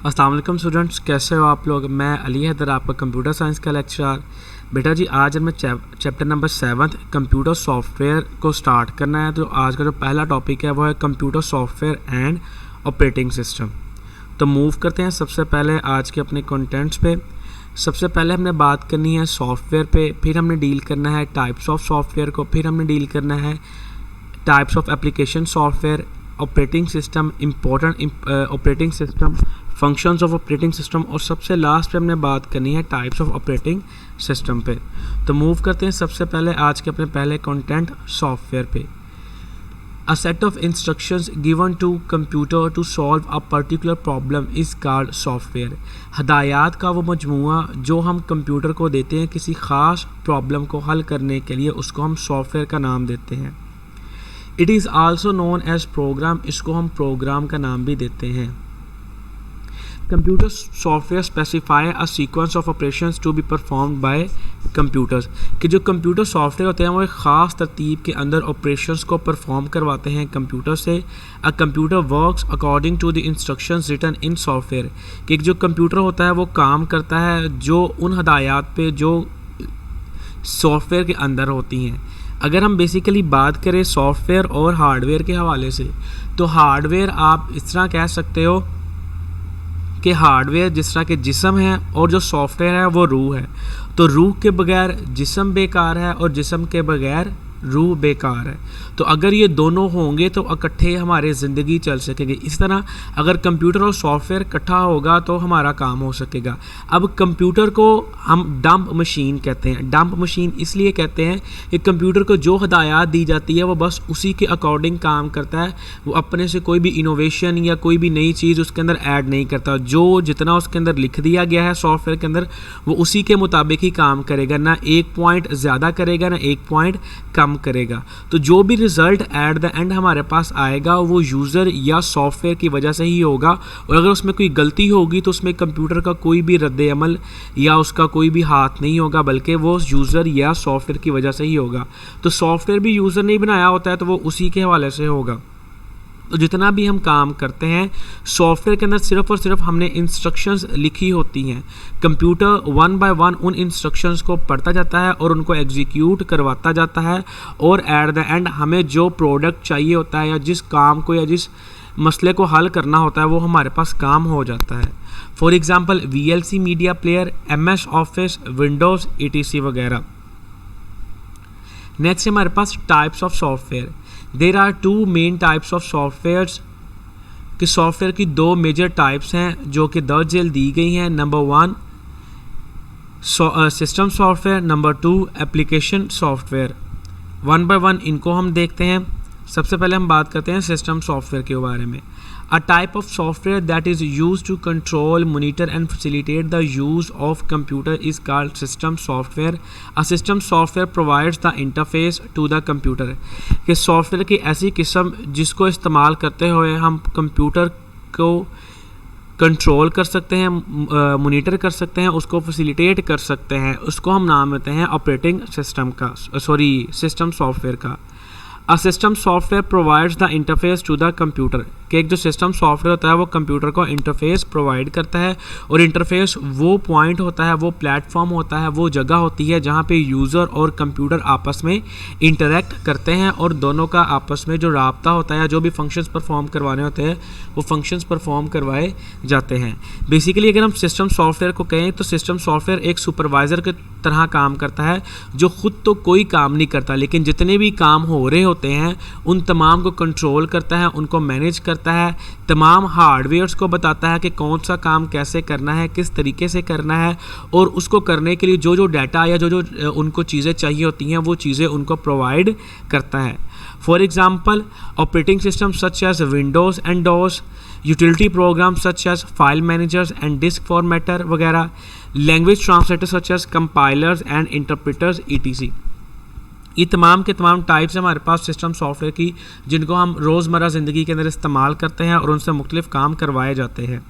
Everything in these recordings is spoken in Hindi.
अस्सलाम वालेकुम स्टूडेंट्स, कैसे हो आप लोग। मैं अली हैदर, आपका कंप्यूटर साइंस का लेक्चरर। बेटा जी, आज हमें चैप्टर नंबर 7 कंप्यूटर सॉफ्टवेयर को स्टार्ट करना है। तो आज का जो पहला टॉपिक है वो है computer software and operating system. तो मूव करते हैं सबसे पहले आज के अपने कंटेंट्स पे। सबसे पहले हमने बात करनी है सॉफ्टवेयर पे, फिर हमने डील करना है टाइप्स ऑफ सॉफ्टवेयर को, फिर हमने डील करना है types of application software, operating system, important operating system, functions of operating system, और सबसे लास्ट पे हमने बात करनी है टाइप्स ऑफ ऑपरेटिंग सिस्टम पे। तो मूव करते हैं सबसे पहले आज के अपने पहले कंटेंट सॉफ्टवेयर पे। A set of instructions given to computer to solve a particular problem is called software. हदायत का वो मजमूआ जो हम कंप्यूटर को देते हैं किसी ख़ास प्रॉब्लम को हल करने के लिए, उसको हम सॉफ्टवेयर का नाम देते हैं। It is also known as program, इसको हम प्रोग्राम का नाम भी देते हैं। Computer software specify a sequence of operations to be performed by computers, कि जो कंप्यूटर सॉफ्टवेयर होते हैं वो एक ख़ास तरतीब के अंदर ऑपरेशंस को परफॉर्म करवाते हैं कंप्यूटर से। A computer works according to the instructions written in software, कि जो कंप्यूटर होता है वो काम करता है जो उन हदायत पे जो सॉफ्टवेयर के अंदर होती हैं। अगर हम बेसिकली बात करें सॉफ्टवेयर और हार्डवेयर के हवाले से, तो हार्डवेयर आप इस तरह कह सकते हो कि हार्डवेयर जिस तरह के जिस्म है और जो सॉफ्टवेयर है वो रूह है। तो रूह के बगैर जिस्म बेकार है और जिस्म के बगैर रूह बेकार है। तो अगर ये दोनों होंगे तो इकट्ठे हमारे ज़िंदगी चल सकेगी। इस तरह अगर कंप्यूटर और सॉफ्टवेयर इकट्ठा होगा तो हमारा काम हो सकेगा। अब कंप्यूटर को हम डंप मशीन कहते हैं। डंप मशीन इसलिए कहते हैं कि कंप्यूटर को जो हदायत दी जाती है वो बस उसी के अकॉर्डिंग काम करता है। वो अपने से कोई भी इनोवेशन या कोई भी नई चीज़ उसके अंदर ऐड नहीं करता। जो जितना उसके अंदर लिख दिया गया है सॉफ्टवेयर के अंदर, वो उसी के मुताबिक ही काम करेगा, ना एक पॉइंट ज़्यादा करेगा ना एक पॉइंट कम करेगा। तो जो भी रिजल्ट एट द एंड हमारे पास आएगा वो यूज़र या सॉफ्टवेयर की वजह से ही होगा। और अगर उसमें कोई गलती होगी तो उसमें कंप्यूटर का कोई भी रद्द अमल या उसका कोई भी हाथ नहीं होगा, बल्कि वो यूज़र या सॉफ्टवेयर की वजह से ही होगा। तो सॉफ्टवेयर भी यूज़र नहीं बनाया होता है तो वो उसी के हवाले से होगा। तो जितना भी हम काम करते हैं सॉफ्टवेयर के अंदर सिर्फ और सिर्फ हमने इंस्ट्रक्शंस लिखी होती हैं। कंप्यूटर वन बाय वन उन इंस्ट्रक्शंस को पढ़ता जाता है और उनको एग्जीक्यूट करवाता जाता है, और एट द एंड हमें जो प्रोडक्ट चाहिए होता है या जिस काम को या जिस मसले को हल करना होता है वो हमारे पास काम हो जाता है। For example VLC media player, MS office, Windows ETC वगैरह। नेक्स्ट हमारे पास types of software. There are 2 main types of softwares, कि सॉफ्टवेयर की 2 मेजर टाइप्स हैं जो कि दर्ज झेल दी गई हैं। Number 1 system software, number 2 application software. One by one इनको हम देखते हैं। सबसे पहले हम बात करते हैं सिस्टम सॉफ्टवेयर के बारे में। A type of software that is used to control, monitor and facilitate the use of computer is called system software. A system software provides the interface to the computer. कि सॉफ्टवेयर की ऐसी किस्म जिसको इस्तेमाल करते हुए हम कंप्यूटर को कंट्रोल कर सकते हैं, मोनीटर कर सकते हैं, उसको फैसिलिटेट कर सकते हैं, उसको हम नाम देते हैं ऑपरेटिंग सिस्टम का, सिस्टम सॉफ्टवेयर का। A system software provides the interface to the computer, कि एक जो सिस्टम सॉफ्टवेयर होता है वो कंप्यूटर को इंटरफेस प्रोवाइड करता है। और इंटरफेस वो पॉइंट होता है, वो प्लेटफॉर्म होता है, वो जगह होती है जहाँ पे यूज़र और कंप्यूटर आपस में इंटरेक्ट करते हैं और दोनों का आपस में जो राब्ता होता है, जो भी फंक्शंस परफॉर्म करवाने होते हैं वो फंक्शंस परफॉर्म करवाए जाते हैं। बेसिकली अगर हम सिस्टम सॉफ्टवेयर को कहें तो सिस्टम सॉफ्टवेयर एक सुपरवाइज़र के तरह काम करता है जो खुद तो कोई काम नहीं करता, लेकिन जितने भी काम हो रहे होते हैं उन तमाम को कंट्रोल करता है, उनको मैनेज करता है, तमाम हार्डवेयर्स को बताता है कि कौन सा काम कैसे करना है, किस तरीके से करना है, और उसको करने के लिए जो जो डाटा या जो जो उनको चीज़ें चाहिए होती हैं वो चीज़ें उनको प्रोवाइड करता है। For example operating system such as Windows and DOS, utility program such as file managers and disk formatter वगैरह, language translator such as compilers and interpreters ETC। ये तमाम के तमाम टाइप्स हमारे पास सिस्टम सॉफ्टवेयर की जिनको हम रोज़मर्रा ज़िंदगी के अंदर इस्तेमाल करते हैं और उनसे मुख्तलिफ काम करवाए जाते हैं।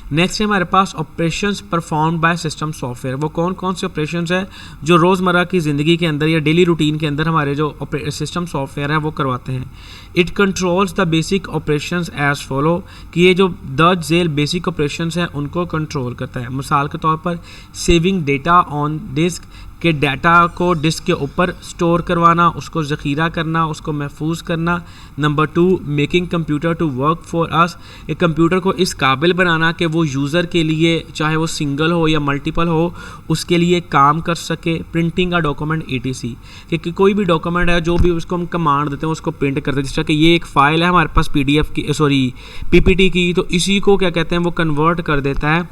नेक्स्ट है हमारे पास operations performed by system software. वो कौन कौन से ऑपरेशंस है जो रोज़मर्रा की ज़िंदगी के अंदर या डेली रूटीन के अंदर हमारे जो सिस्टम सॉफ्टवेयर है वो करवाते हैं। It controls the basic operations as follow, कि ये जो दर्ज झेल बेसिक ऑपरेशंस हैं उनको कंट्रोल करता है। मिसाल के तौर पर सेविंग डेटा ऑन डिस्क, के डाटा को डिस्क के ऊपर स्टोर करवाना, उसको ज़ख़ीरा करना, उसको महफूज करना। Number 2, making computer to work for us, एक कंप्यूटर को इस काबिल बनाना कि वो यूज़र के लिए, चाहे वो सिंगल हो या मल्टीपल हो, उसके लिए काम कर सके। प्रिंटिंग का डॉक्यूमेंट ETC, कि कोई भी डॉक्यूमेंट है जो भी उसको हम कमांड देते हैं उसको प्रिंट करते हैं। जिस तरह कि ये एक फ़ाइल है हमारे पास PDF की, PPT की, तो इसी को क्या कहते हैं, वो कन्वर्ट कर देता है।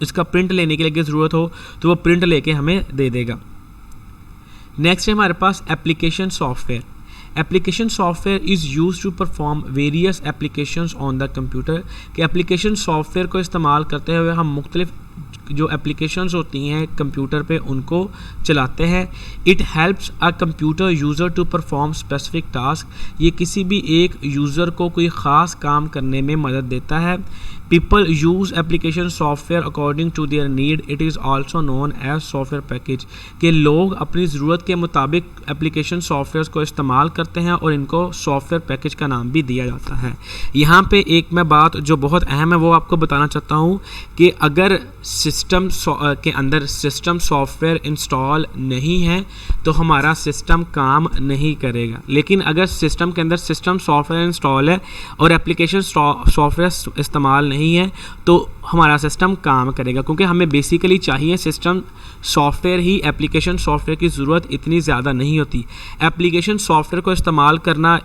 इसका प्रिंट लेने के लिए ज़रूरत हो तो वो प्रिंट लेके हमें दे देगा। नेक्स्ट है हमारे पास application software. Application software is use to perform various applications on the computer, कि एप्लीकेशन सॉफ्टवेयर को इस्तेमाल करते हुए हम मुख्तलिफ जो एप्लीकेशंस होती हैं कंप्यूटर पे उनको चलाते हैं। It helps a computer user to perform specific task, ये किसी भी एक यूज़र को कोई ख़ास काम करने में मदद देता है। People use application software according to their need, it is also known as software package, कि लोग अपनी ज़रूरत के मुताबिक एप्लीकेशन सॉफ्टवेयर को इस्तेमाल करते हैं और इनको सॉफ्टवेयर पैकेज का नाम भी दिया जाता है। यहाँ पे एक मैं बात जो बहुत अहम है वो आपको बताना चाहता हूँ कि अगर सिस्टम के अंदर सिस्टम सॉफ्टवेयर इंस्टॉल नहीं है तो हमारा सिस्टम काम नहीं करेगा, लेकिन अगर सिस्टम के अंदर सिस्टम सॉफ्टवेयर इंस्टॉल है और एप्लीकेशन सॉफ्टवेयर इस्तेमाल नहीं है तो हमारा सिस्टम काम करेगा, क्योंकि हमें बेसिकली चाहिए सिस्टम सॉफ्टवेयर ही, एप्लीकेशन सॉफ्टवेयर की ज़रूरत इतनी ज़्यादा नहीं होती। एप्लीकेशन सॉफ्टवेयर को इस्तेमाल करना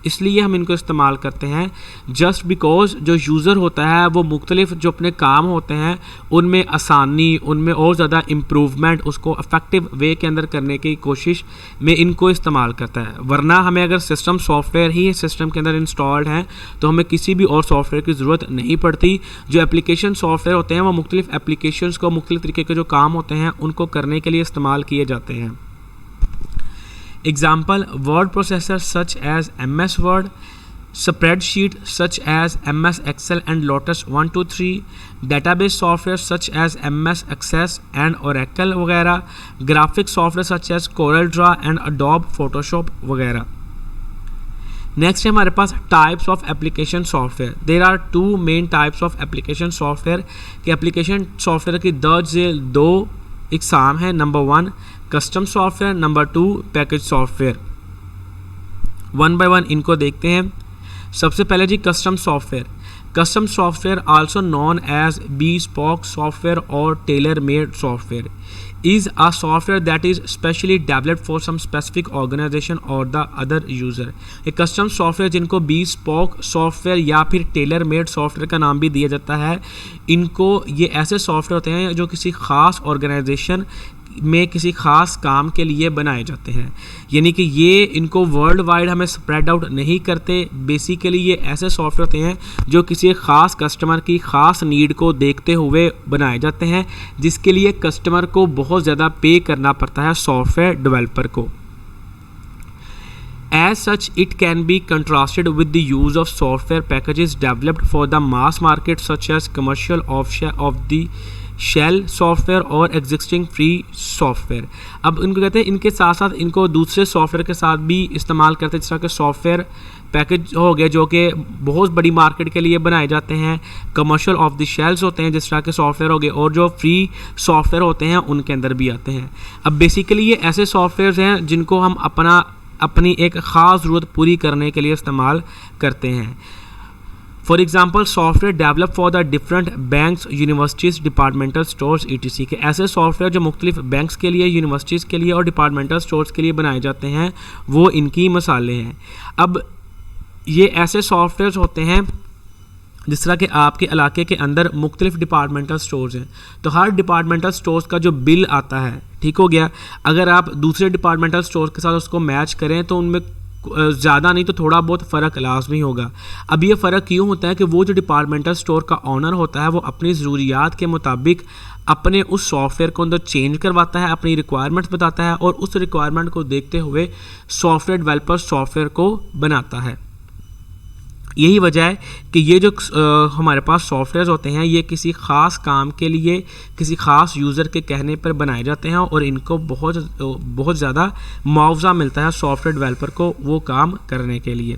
इसलिए हम इनको इस्तेमाल करते हैं जस्ट बिकॉज जो यूज़र होता है वो मुख्तलिफ जो अपने काम होते हैं उनमें आसानी, उनमें और ज़्यादा इम्प्रूवमेंट, उसको इफ़ेक्टिव वे के अंदर करने की कोशिश में इनको इस्तेमाल करता है। वरना हमें अगर सिस्टम सॉफ्टवेयर ही सिस्टम के अंदर इंस्टॉल्ड है तो हमें किसी भी और सॉफ्टवेयर की ज़रूरत नहीं पड़ती। जो एप्लीकेशन सॉफ्टवेयर होते हैं वो मुख्तलिफ एप्लीकेशंस को, मुख्तलिफ तरीके के जो काम होते हैं उनको करने के लिए इस्तेमाल किए जाते हैं। Example, word processors such as MS Word, spreadsheet such as MS Excel and Lotus 123, database software such as MS Access and Oracle वगैरह, graphic software such as CorelDRAW and Adobe Photoshop वगैरह। नेक्स्ट है हमारे पास types of application software. There are 2 main types of application software, कि एप्लीकेशन सॉफ्टवेयर की दर्ज झेल 2 इकसाम है। Number 1 custom software, number 2 package software. 1 by 1 इनको देखते हैं। सबसे पहले जी custom software. Custom software also known as bespoke software और tailor made software is a software that is specially developed for some specific organization or the other user। एक कस्टम सॉफ्टवेयर जिनको bespoke सॉफ्टवेयर या फिर टेलर मेड सॉफ्टवेयर का नाम भी दिया जाता है, इनको ये ऐसे सॉफ्टवेयर होते हैं जो किसी ख़ास ऑर्गेनाइजेशन में किसी ख़ास काम के लिए बनाए जाते हैं, यानी कि ये इनको वर्ल्ड वाइड हमें स्प्रेड आउट नहीं करते। बेसिकली ये ऐसे सॉफ्टवेयर होते हैं जो किसी ख़ास कस्टमर की ख़ास नीड को देखते हुए बनाए जाते हैं, जिसके लिए कस्टमर को बहुत ज़्यादा पे करना पड़ता है सॉफ्टवेयर डेवलपर को। As such, it can be contrasted with the use of software packages developed for the mass market such as commercial of the shelf software और एग्जिस्टिंग फ्री सॉफ्टवेयर। अब इनको कहते हैं, इनके साथ साथ इनको दूसरे सॉफ्टवेयर के साथ भी इस्तेमाल करते हैं, जिस तरह के सॉफ्टवेयर पैकेज हो गए जो कि बहुत बड़ी मार्केट के लिए बनाए जाते हैं। कमर्शियल ऑफ द शेल्स होते हैं जिस तरह के सॉफ्टवेयर हो गए, और जो फ्री सॉफ्टवेयर होते हैं उनके अंदर भी आते हैं। अब बेसिकली ये ऐसे सॉफ्टवेयर हैं जिनको हम अपनी एक ख़ास ज़रूरत पूरी करने के लिए इस्तेमाल करते हैं। For example software develop for the different banks, universities, departmental stores ETC के ऐसे सॉफ्टवेयर जो मुख्तलिफ बैंक्स के लिए, यूनिवर्सिटीज़ के लिए और डिपार्टमेंटल स्टोर्स के लिए बनाए जाते हैं, वो इनकी मिसालें हैं। अब ये ऐसे सॉफ्टवेयर होते हैं जिस तरह के आपके इलाके के अंदर मुख्तलिफ डिपार्टमेंटल स्टोर्स हैं, तो हर डिपार्टमेंटल स्टोर्स का जो बिल आता है, ठीक हो गया, अगर आप दूसरे डिपार्टमेंटल स्टोर के साथ उसको मैच करें तो उनमें ज़्यादा नहीं तो थोड़ा बहुत फ़र्क लाजमी होगा। अब ये फ़र्क क्यों होता है कि वो जो डिपार्टमेंटल स्टोर का ऑनर होता है वो अपनी ज़रूरियात के मुताबिक अपने उस सॉफ्टवेयर को अंदर चेंज करवाता है, अपनी रिक्वायरमेंट्स बताता है और उस रिक्वायरमेंट को देखते हुए सॉफ्टवेयर डेवलपर सॉफ्टवेयर को बनाता है। यही वजह है कि ये जो हमारे पास सॉफ्टवेयर होते हैं ये किसी ख़ास काम के लिए किसी ख़ास यूज़र के कहने पर बनाए जाते हैं और इनको बहुत ज़्यादा मुआवजा मिलता है सॉफ्टवेयर डेवलपर को वो काम करने के लिए।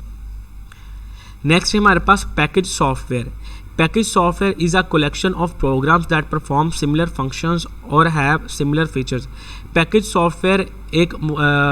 नेक्स्ट है हमारे पास package software. Package software is a collection of programs that perform similar functions और have similar features. Package software एक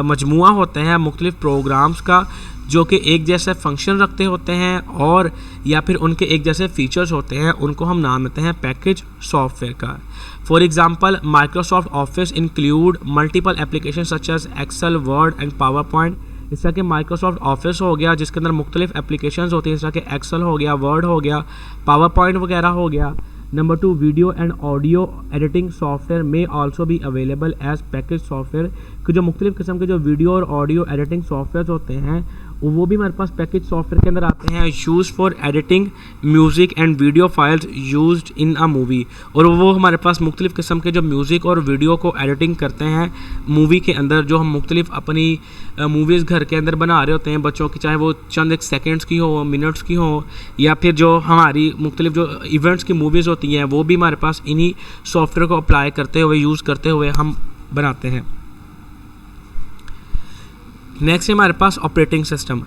मजमुआ होता है मुख्तलिफ प्रोग्राम्स का जो कि एक जैसे फंक्शन रखते होते हैं और या फिर उनके एक जैसे फीचर्स होते हैं, उनको हम नाम देते हैं पैकेज सॉफ्टवेयर का। For example Microsoft Office include multiple application such as Excel, Word and PowerPoint. इस तरह के माइक्रोसॉफ्ट ऑफिस हो गया जिसके अंदर मुख्तलिफ एप्लीकेशंस होती हैं, इस तरह के एक्सेल हो गया, वर्ड हो गया, पावर पॉइंट वगैरह हो गया। Number 2, video and audio editing software में आल्सो भी अवेलेबल एज पैकेज सॉफ्टवेयर कि जो मुख्तलिफ किस्म के जो वीडियो और ऑडियो एडिटिंग सॉफ्टवेयर होते हैं वो भी हमारे पास पैकेज सॉफ्टवेयर के अंदर आते हैं। Use for editing music and video files used in a movie, और वो हमारे पास मुख्तलिफ किस्म के जो म्यूज़िक और वीडियो को एडिटिंग करते हैं मूवी के अंदर, जो हम मुख्तलिफ अपनी मूवीज़ घर के अंदर बना रहे होते हैं बच्चों की, चाहे वो चंद एक सेकेंड्स की हो, मिनट्स की हो, या फिर जो हमारी मुख्तलिफ जो इवेंट्स की मूवीज़ होती हैं वो भी हमारे पास इन्हीं सॉफ्टवेयर को अप्लाई करते हुए यूज़ करते हुए हम बनाते हैं। नेक्स्ट है हमारे पास operating system.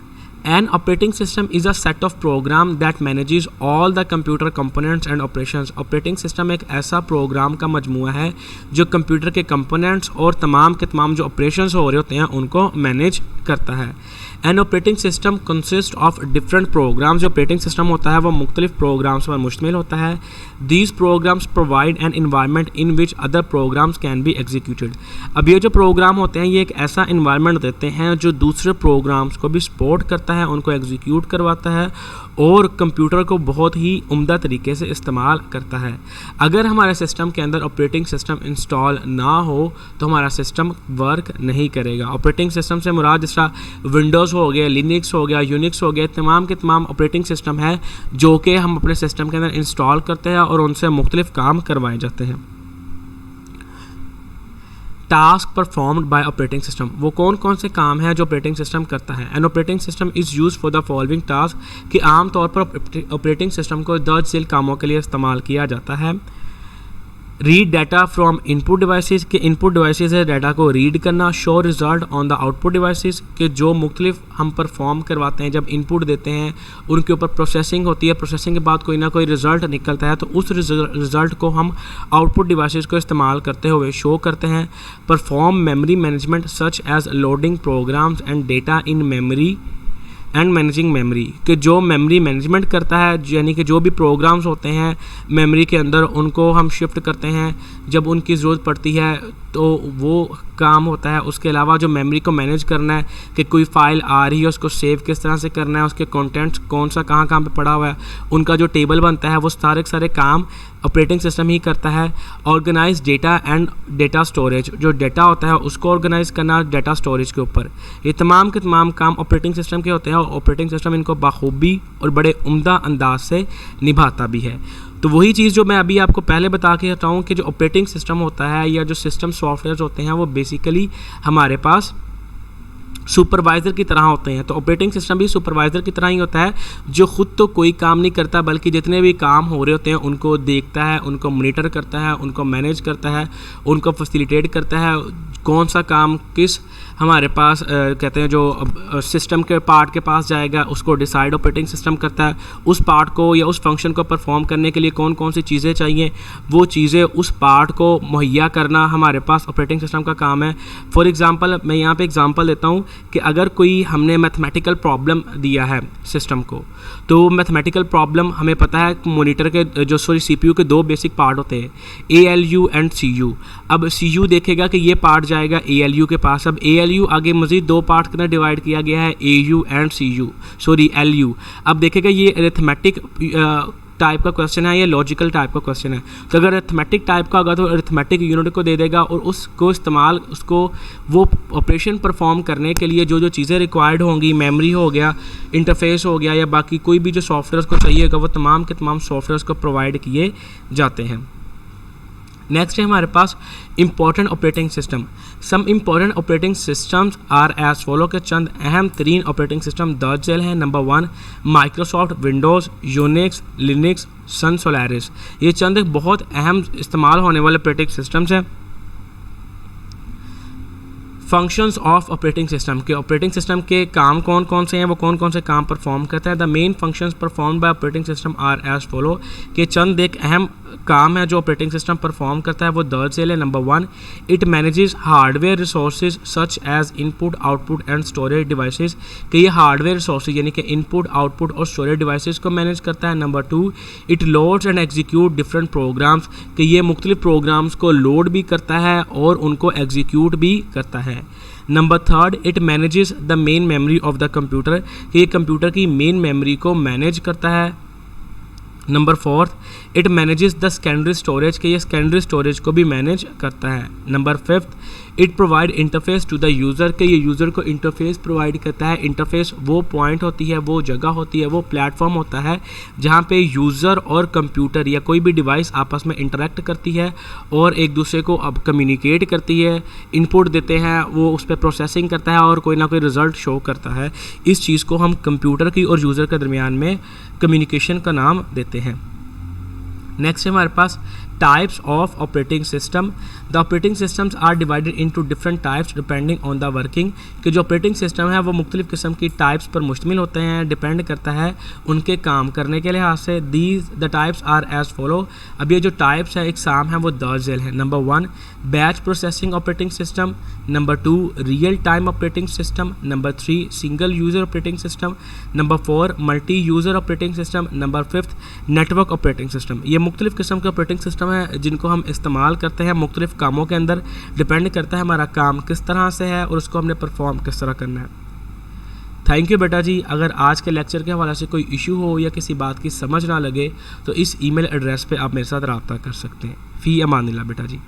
An operating system is a set of program that manages all the computer components and operations. Operating system एक ऐसा प्रोग्राम का मजमूआ है जो कंप्यूटर के कंपोनेंट्स और तमाम के तमाम जो ऑपरेशंस हो रहे होते हैं उनको मैनेज करता है। An operating system consist of different programs. जो ऑपरेटिंग सिस्टम होता है वो मुख्तलिफ प्रोग्राम्स पर मुश्तमिल होता है। These programs provide an environment in which other programs can be executed. अब ये जो प्रोग्राम होते हैं ये एक ऐसा इन्वायरमेंट देते हैं जो दूसरे प्रोग्राम्स को भी सपोर्ट करता है, उनको एग्जीक्यूट करवाता है और कंप्यूटर को बहुत ही उम्दा तरीके से इस्तेमाल करता है। अगर हमारे सिस्टम के अंदर ऑपरेटिंग सिस्टम इंस्टॉल ना हो तो हमारा सिस्टम वर्क नहीं करेगा। ऑपरेटिंग सिस्टम से मुराद जिस तरह विंडोज़ हो गया, लिनक्स हो गया, यूनिक्स हो गया, तमाम के तमाम ऑपरेटिंग सिस्टम है जो कि हम अपने सिस्टम के अंदर इंस्टॉल करते हैं और उनसे मुख्तलिफ काम करवाए जाते हैं। Task performed by operating system, वो कौन कौन से काम हैं जो ऑपरेटिंग सिस्टम करता है। An operating system is use for the following task कि आम तौर पर ऑपरेटिंग सिस्टम को 10 झील कामों के लिए इस्तेमाल किया जाता है। Read data from input devices के इनपुट डिवाइसेस से डाटा को रीड करना। Show result on the output devices के जो मुख्तलिफ हम परफॉर्म करवाते हैं, जब इनपुट देते हैं उनके ऊपर प्रोसेसिंग होती है, प्रोसेसिंग के बाद कोई ना कोई रिज़ल्ट निकलता है तो उस रिज़ल्ट को हम आउटपुट डिवाइसेस को इस्तेमाल करते हुए शो करते हैं। Perform memory management such as loading programs and data in memory and managing memory कि जो मेमोरी मैनेजमेंट करता है, यानी कि जो भी प्रोग्राम्स होते हैं मेमोरी के अंदर उनको हम शिफ्ट करते हैं जब उनकी ज़रूरत पड़ती है तो वो काम होता है। उसके अलावा जो मेमोरी को मैनेज करना है कि कोई फ़ाइल आ रही है उसको सेव किस तरह से करना है, उसके कंटेंट्स कौन सा कहाँ कहाँ पे पड़ा हुआ है, उनका जो टेबल बनता है वो सारे काम ऑपरेटिंग सिस्टम ही करता है। Organise data and data storage, जो डेटा होता है उसको ऑर्गेनाइज करना डेटा स्टोरेज के ऊपर, ये तमाम के तमाम काम ऑपरेटिंग सिस्टम के होते हैं और ऑपरेटिंग सिस्टम इनको बाखूबी और बड़े उम्दा अंदाज से निभाता भी है। तो वही चीज़ जो मैं अभी आपको पहले बता के हटाऊँ कि जो ऑपरेटिंग सिस्टम होता है या जो सिस्टम सॉफ्टवेयर होते हैं वो बेसिकली हमारे पास सुपरवाइज़र की तरह होते हैं। तो ऑपरेटिंग सिस्टम भी सुपरवाइज़र की तरह ही होता है जो ख़ुद तो कोई काम नहीं करता बल्कि जितने भी काम हो रहे होते हैं उनको देखता है, उनको मॉनिटर करता है, उनको मैनेज करता है, उनको फैसिलिटेट करता है। कौन सा काम किस हमारे पास कहते हैं जो सिस्टम के पार्ट के पास जाएगा उसको डिसाइड ऑपरेटिंग सिस्टम करता है। उस पार्ट को या उस फंक्शन को परफॉर्म करने के लिए कौन कौन सी चीज़ें चाहिए वो चीज़ें उस पार्ट को मुहैया करना हमारे पास ऑपरेटिंग सिस्टम का काम है। फॉर एग्ज़ाम्पल मैं यहाँ पे एग्ज़ाम्पल देता हूँ कि अगर कोई हमने मैथमेटिकल प्रॉब्लम दिया है सिस्टम को, तो मैथमेटिकल प्रॉब्लम हमें पता है मॉनिटर के जो CPU के 2 बेसिक पार्ट होते हैं, ALU एंड CU। अब CU देखेगा कि ये पार्ट जाएगा ALU के पास। अब ALU आगे मज़ीद 2 पार्ट के अंदर डिवाइड किया गया है AU एंड LU। अब देखेगा ये अरिथमेटिक टाइप का क्वेश्चन है या लॉजिकल टाइप का क्वेश्चन है। तो अगर अरिथमेटिक टाइप का होगा तो अरिथमेटिक यूनिट को दे देगा और उसको इस्तेमाल उसको वो ऑपरेशन परफॉर्म करने के लिए जो जो चीज़ें रिक्वायर्ड होंगी, मेमोरी हो गया, इंटरफेस हो गया या बाकी कोई भी जो सॉफ्टवेयर को चाहिए होगा वो तमाम के तमाम सॉफ्टवेयर को प्रोवाइड किए जाते हैं। नेक्स्ट है हमारे पास important operating system. Some important operating systems are as follow के चंद अहम तरीन ऑपरेटिंग सिस्टम दर्ज झेल हैं। Number 1 Microsoft Windows, Unix, Linux, Sun Solaris. ये चंद एक बहुत अहम इस्तेमाल होने वाले ऑपरेटिंग सिस्टम्स हैं। फंक्शंस ऑफ ऑपरेटिंग सिस्टम के ऑपरेटिंग सिस्टम के काम कौन कौन से हैं, वो कौन कौन से काम परफॉर्म करता है। The main functions perform by operating system are as follow के चंद एक अहम काम है जो ऑपरेटिंग सिस्टम परफॉर्म करता है, वो दर्ज झेल है। Number 1 it manages hardware resources such as input, output and storage devices कि ये हार्डवेयर रिसोर्सेज यानी कि इनपुट, आउटपुट और स्टोरेज डिवाइसेस को मैनेज करता है। Number 2 it loads and execute different programs कि ये मुख्तलिफ प्रोग्राम्स को लोड भी करता है और उनको एग्जीक्यूट भी करता है। Number 3 it manages the main memory of the computer कि ये कंप्यूटर की मेन मेमोरी को मैनेज करता है। Number 4 it manages the secondary storage कि ये सेकेंडरी स्टोरेज को भी मैनेज करता है। Number 5 it provide interface to the user के ये यूज़र को इंटरफेस प्रोवाइड करता है। इंटरफेस वो पॉइंट होती है, वो जगह होती है, वो प्लेटफॉर्म होता है जहाँ पे यूज़र और कंप्यूटर या कोई भी डिवाइस आपस में इंटरेक्ट करती है और एक दूसरे को अब कम्युनिकेट करती है, इनपुट देते हैं, वो उस पर प्रोसेसिंग करता है और कोई ना कोई रिज़ल्ट शो करता है। इस चीज़ को हम कंप्यूटर की और यूज़र के दरमियान में कम्युनिकेशन का नाम देते हैं। नेक्स्ट है हमारे पास types of operating system. The operating systems are divided into different types depending on the working कि जो ऑपरेटिंग सिस्टम है वो मुख्तलिफ किस्म की टाइप्स पर मुश्तमिल होते हैं, डिपेंड करता है उनके काम करने के लिहाज से। These the types are as follow. अब ये जो टाइप्स है एग्जाम है वो दर्ज झेल है। Number 1 batch processing operating system. Number 2 real time operating system. Number 3 single user operating system. Number 4 multi user operating system. Number 5 network operating system. ये मुख्तलिफ किस्म के ऑपरेटिंग सिस्टम है जिनको हम इस्तेमाल करते हैं मुख्तलिफ कामों के अंदर। डिपेंड करता है हमारा काम किस तरह से है और उसको हमने परफॉर्म किस तरह करना है। थैंक यू बेटा जी। अगर आज के लेक्चर के हवाले से कोई इशू हो या किसी बात की समझ ना लगे तो इस ईमेल एड्रेस पे आप मेरे साथ रब्ता कर सकते हैं। फ़ी अमानिल्लाह बेटा जी।